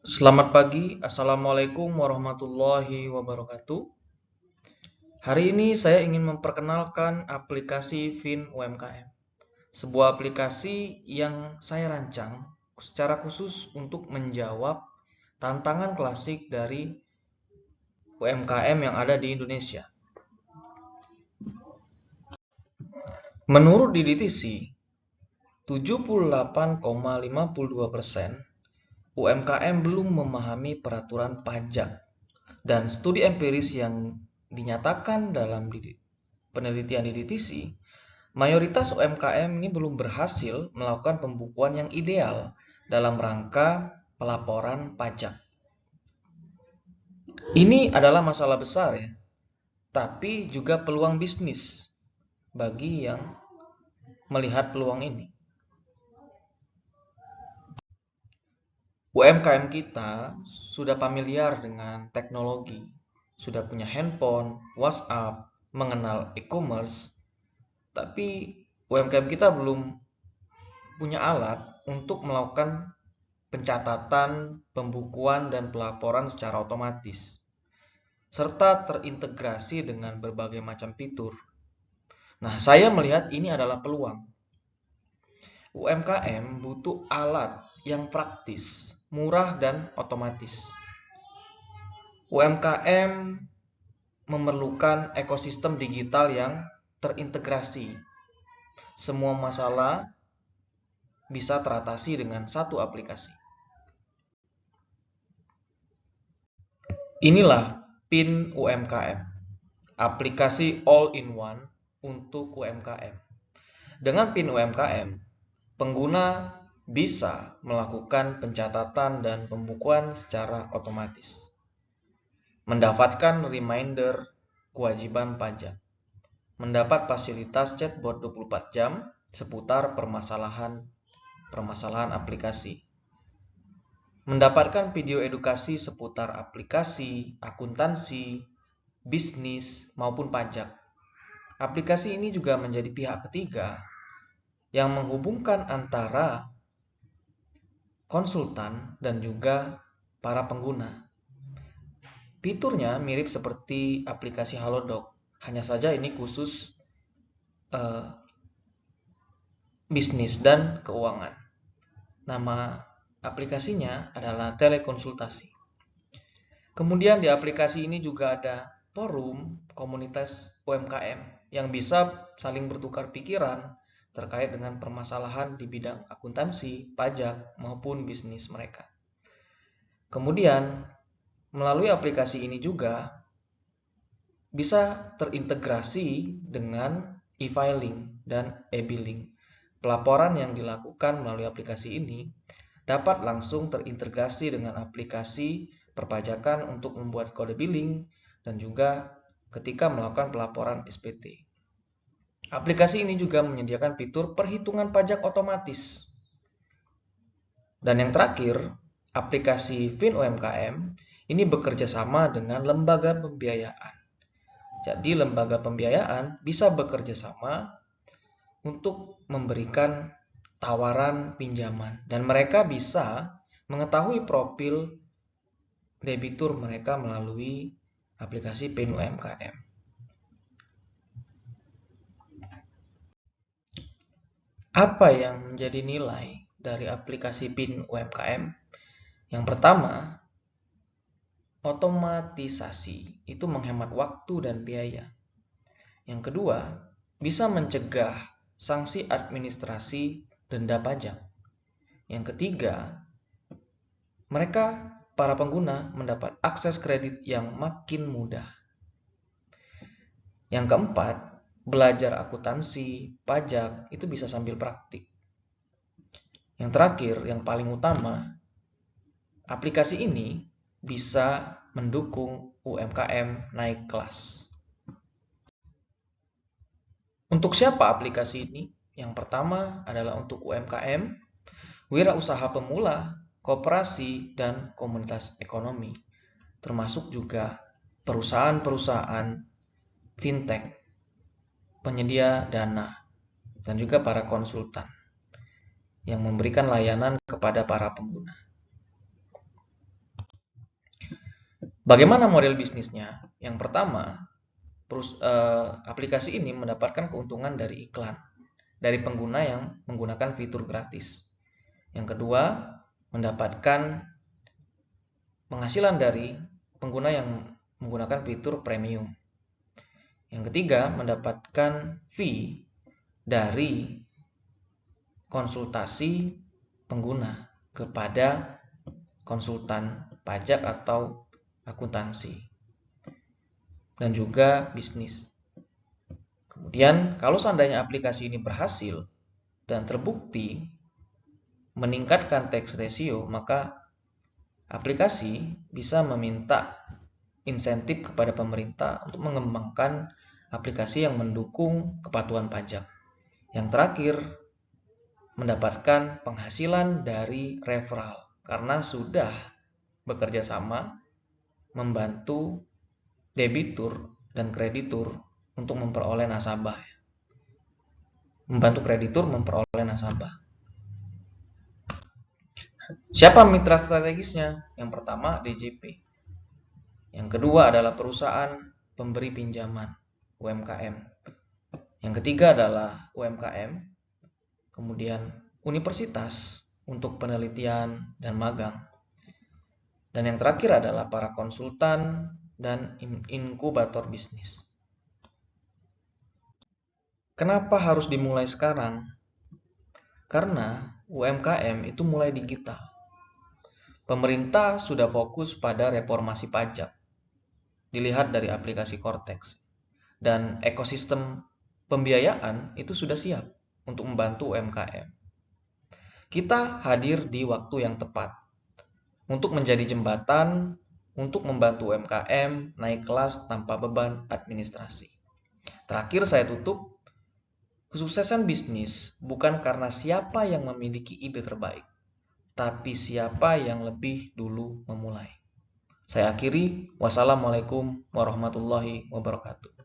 Selamat pagi, Assalamualaikum warahmatullahi wabarakatuh. Hari ini saya ingin memperkenalkan aplikasi Fin UMKM, sebuah aplikasi yang saya rancang secara khusus untuk menjawab tantangan klasik dari UMKM yang ada di Indonesia. Menurut DDTC, 78,52% UMKM belum memahami peraturan pajak. Dan studi empiris yang dinyatakan dalam penelitian di DTC, mayoritas UMKM ini belum berhasil melakukan pembukuan yang ideal dalam rangka pelaporan pajak. Ini adalah masalah besar ya, tapi juga peluang bisnis bagi yang melihat peluang ini. UMKM kita sudah familiar dengan teknologi, sudah punya handphone, WhatsApp, mengenal e-commerce, tapi UMKM kita belum punya alat untuk melakukan pencatatan, pembukuan, dan pelaporan secara otomatis, serta terintegrasi dengan berbagai macam fitur. Nah, saya melihat ini adalah peluang. UMKM butuh alat yang praktis, murah, dan otomatis. UMKM memerlukan ekosistem digital yang terintegrasi. Semua masalah bisa teratasi dengan satu aplikasi. Inilah PIN UMKM, aplikasi all-in-one untuk UMKM. Dengan PIN UMKM, pengguna bisa melakukan pencatatan dan pembukuan secara otomatis, mendapatkan reminder kewajiban pajak, mendapat fasilitas chatbot 24 jam seputar permasalahan aplikasi, mendapatkan video edukasi seputar aplikasi, akuntansi, bisnis, maupun pajak. Aplikasi ini juga menjadi pihak ketiga yang menghubungkan antara konsultan dan juga para pengguna. Fiturnya mirip seperti aplikasi Halodoc, hanya saja ini khusus bisnis dan keuangan. Nama aplikasinya adalah telekonsultasi. Kemudian di aplikasi ini juga ada forum komunitas UMKM yang bisa saling bertukar pikiran terkait dengan permasalahan di bidang akuntansi, pajak, maupun bisnis mereka. Kemudian, melalui aplikasi ini juga bisa terintegrasi dengan e-filing dan e-billing. Pelaporan yang dilakukan melalui aplikasi ini dapat langsung terintegrasi dengan aplikasi perpajakan untuk membuat kode billing dan juga ketika melakukan pelaporan SPT. Aplikasi ini juga menyediakan fitur perhitungan pajak otomatis. Dan yang terakhir, aplikasi Fin UMKM ini bekerja sama dengan lembaga pembiayaan. Jadi lembaga pembiayaan bisa bekerja sama untuk memberikan tawaran pinjaman dan mereka bisa mengetahui profil debitur mereka melalui aplikasi PIN UMKM. Apa yang menjadi nilai dari aplikasi PIN UMKM? Yang pertama, otomatisasi itu menghemat waktu dan biaya. Yang kedua, bisa mencegah sanksi administrasi denda pajak. Yang ketiga, mereka para pengguna mendapat akses kredit yang makin mudah. Yang keempat, belajar akuntansi, pajak itu bisa sambil praktik. Yang terakhir, yang paling utama, aplikasi ini bisa mendukung UMKM naik kelas. Untuk siapa aplikasi ini? Yang pertama adalah untuk UMKM, wirausaha pemula, koperasi, dan komunitas ekonomi, termasuk juga perusahaan-perusahaan fintech, penyedia dana, dan juga para konsultan yang memberikan layanan kepada para pengguna. Bagaimana model bisnisnya? Yang pertama, aplikasi ini mendapatkan keuntungan dari iklan dari pengguna yang menggunakan fitur gratis. Yang kedua, mendapatkan penghasilan dari pengguna yang menggunakan fitur premium. Yang ketiga, mendapatkan fee dari konsultasi pengguna kepada konsultan pajak atau akuntansi dan juga bisnis. Kemudian, kalau seandainya aplikasi ini berhasil dan terbukti meningkatkan tax ratio, maka aplikasi bisa meminta insentif kepada pemerintah untuk mengembangkan aplikasi yang mendukung kepatuhan pajak. Yang terakhir, mendapatkan penghasilan dari referral karena sudah bekerja sama membantu debitur dan kreditur untuk memperoleh nasabah. Membantu kreditur memperoleh nasabah. Siapa mitra strategisnya? Yang pertama DJP. Yang kedua adalah perusahaan pemberi pinjaman, UMKM. Yang ketiga adalah UMKM. Kemudian universitas untuk penelitian dan magang. Dan yang terakhir adalah para konsultan dan inkubator bisnis. Kenapa harus dimulai sekarang? Karena UMKM itu mulai digital. Pemerintah sudah fokus pada reformasi pajak. Dilihat dari aplikasi Cortex. Dan ekosistem pembiayaan itu sudah siap untuk membantu UMKM. Kita hadir di waktu yang tepat untuk menjadi jembatan untuk membantu UMKM naik kelas tanpa beban administrasi. Terakhir saya tutup, kesuksesan bisnis bukan karena siapa yang memiliki ide terbaik, tapi siapa yang lebih dulu memulai. Saya akhiri, wassalamualaikum warahmatullahi wabarakatuh.